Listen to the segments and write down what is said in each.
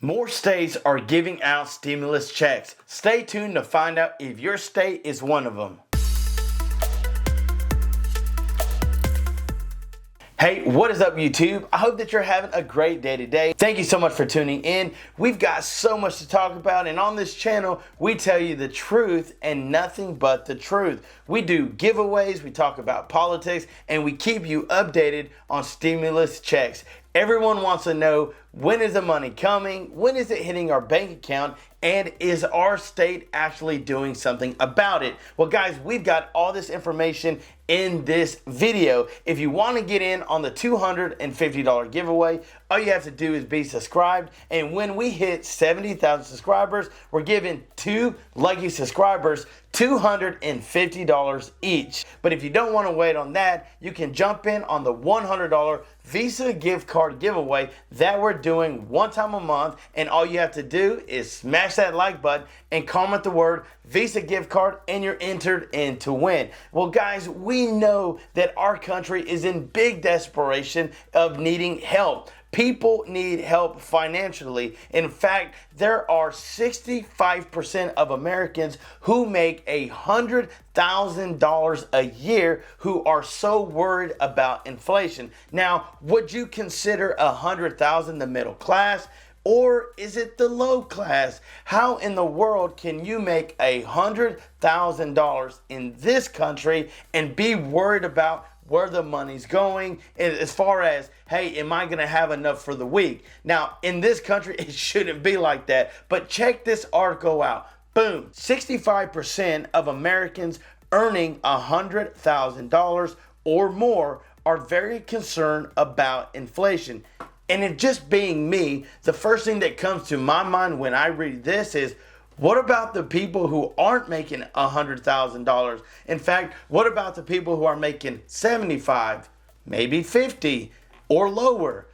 More states are giving out stimulus checks. Stay tuned to find out if your state is one of them. Hey, what is up YouTube? I hope that you're having a great day today. Thank you so much for tuning in. We've got so much to talk about, and on this channel, we tell you the truth and nothing but the truth. We do giveaways, we talk about politics, and we keep you updated on stimulus checks. Everyone wants to know, when is the money coming? When is it hitting our bank account? And is our state actually doing something about it? Well, guys, we've got all this information in this video. If you want to get in on the $250 giveaway, all you have to do is be subscribed. And when we hit 70,000 subscribers, we're giving 2 lucky subscribers $250 each. But if you don't want to wait on that, you can jump in on the $100 Visa gift card giveaway that we're doing one time a month. And all you have to do is smash that like button and comment the word Visa gift card, and you're entered in to win. Well, guys, we know that our country is in big desperation of needing help. People need help financially. In fact, there are 65% of Americans who make $100,000 a year who are so worried about inflation. Now, would you consider 100,000 the middle class? Or is it the low class? How in the world can you make $100,000 in this country and be worried about where the money's going, and as far as, hey, am I going to have enough for the week? Now, in this country, it shouldn't be like that. But check this article out. Boom. 65% of Americans earning $100,000 or more are very concerned about inflation. And it just being me, the first thing that comes to my mind when I read this is, what about the people who aren't making $100,000? In fact, what about the people who are making 75, maybe 50 or lower?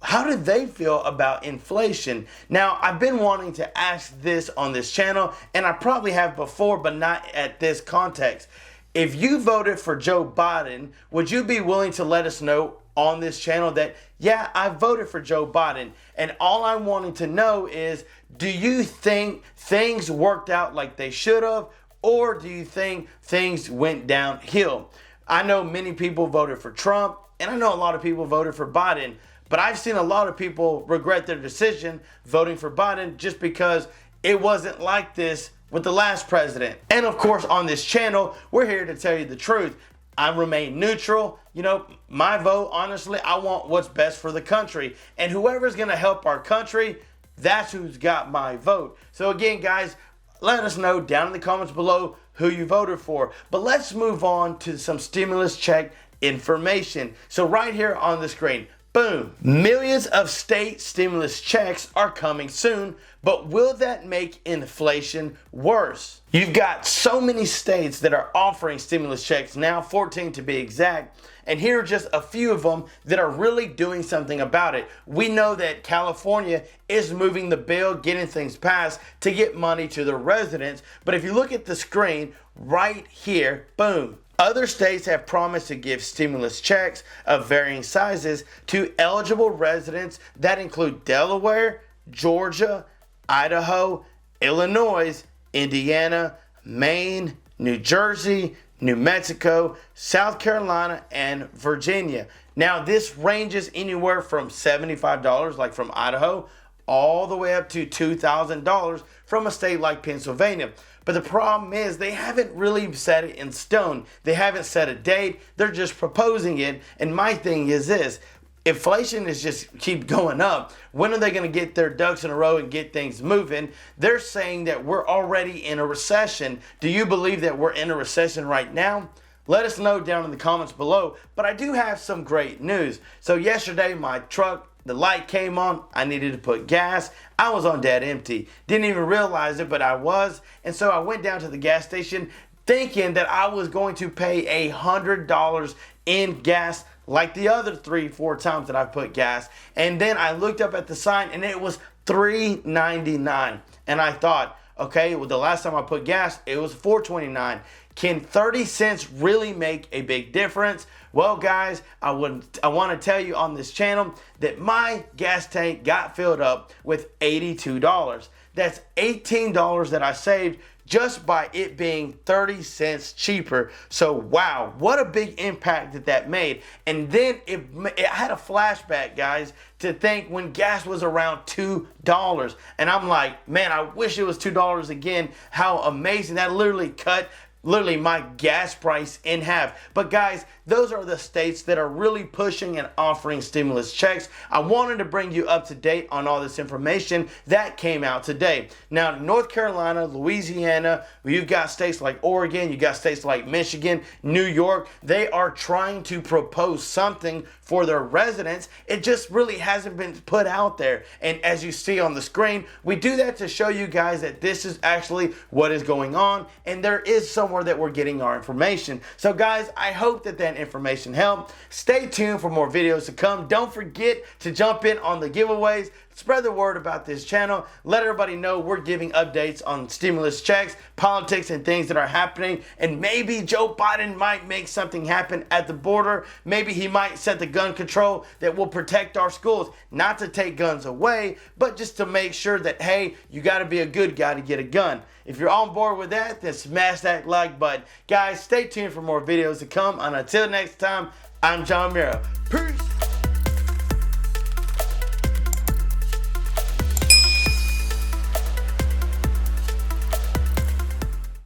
How do they feel about inflation? Now, I've been wanting to ask this on this channel, and I probably have before, but not at this context. If you voted for Joe Biden, would you be willing to let us know on this channel that, yeah, I voted for Joe Biden? And all I'm wanting to know is, do you think things worked out like they should have, or do you think things went downhill? I know many people voted for Trump, and I know a lot of people voted for Biden, but I've seen a lot of people regret their decision voting for Biden just because it wasn't like this with the last president. And of course, on this channel, we're here to tell you the truth. I remain neutral. You know, my vote, honestly, I want what's best for the country. And whoever's going to help our country, that's who's got my vote. So again, guys, let us know down in the comments below who you voted for. But let's move on to some stimulus check information. So right here on the screen, boom. Millions of state stimulus checks are coming soon, but will that make inflation worse? You've got so many states that are offering stimulus checks now, 14 to be exact, and here are just a few of them that are really doing something about it. We know that California is moving the bill, getting things passed to get money to the residents, but if you look at the screen right here, boom. Other states have promised to give stimulus checks of varying sizes to eligible residents that include Delaware, Georgia, Idaho, Illinois, Indiana, Maine, New Jersey, New Mexico, South Carolina, and Virginia. Now, this ranges anywhere from $75, like from Idaho, all the way up to $2,000 from a state like Pennsylvania. But the problem is they haven't really set it in stone. They haven't set a date. They're just proposing it. And my thing is this: inflation is just keep going up. When are they going to get their ducks in a row and get things moving? They're saying that we're already in a recession. Do you believe that we're in a recession right now? Let us know down in the comments below. But I do have some great news. So yesterday, my truck, the light came on. I needed to put gas. I was on dead empty. Didn't even realize it, but I was. And so I went down to the gas station thinking that I was going to pay $100 in gas like the other 3-4 times that I've put gas. And then I looked up at the sign and it was $3.99. And I thought, okay, well, the last time I put gas, it was $4.29. Can 30 cents really make a big difference? Well, guys, I want to tell you on this channel that my gas tank got filled up with $82. That's $18 that I saved just by it being 30 cents cheaper. So wow, what a big impact that made. And then it had a flashback, guys, to think when gas was around $2. And I'm like, man, I wish it was $2 again. How amazing. That literally cut my gas price in half. But guys, those are the states that are really pushing and offering stimulus checks. I wanted to bring you up to date on all this information that came out today. Now, North Carolina, Louisiana, you've got states like Oregon, you've got states like Michigan, New York. They are trying to propose something for their residents. It just really hasn't been put out there. And as you see on the screen, we do that to show you guys that this is actually what is going on, and there is somewhere that we're getting our information. So guys, I hope that information helped. Stay tuned for more videos to come. Don't forget to jump in on the giveaways. Spread the word about this channel. Let everybody know we're giving updates on stimulus checks, politics, and things that are happening. And maybe Joe Biden might make something happen at the border. Maybe he might set the gun control that will protect our schools. Not to take guns away, but just to make sure that, hey, you got to be a good guy to get a gun. If you're on board with that, then smash that like button. Guys, stay tuned for more videos to come. And until next time, I'm John Miro. Peace.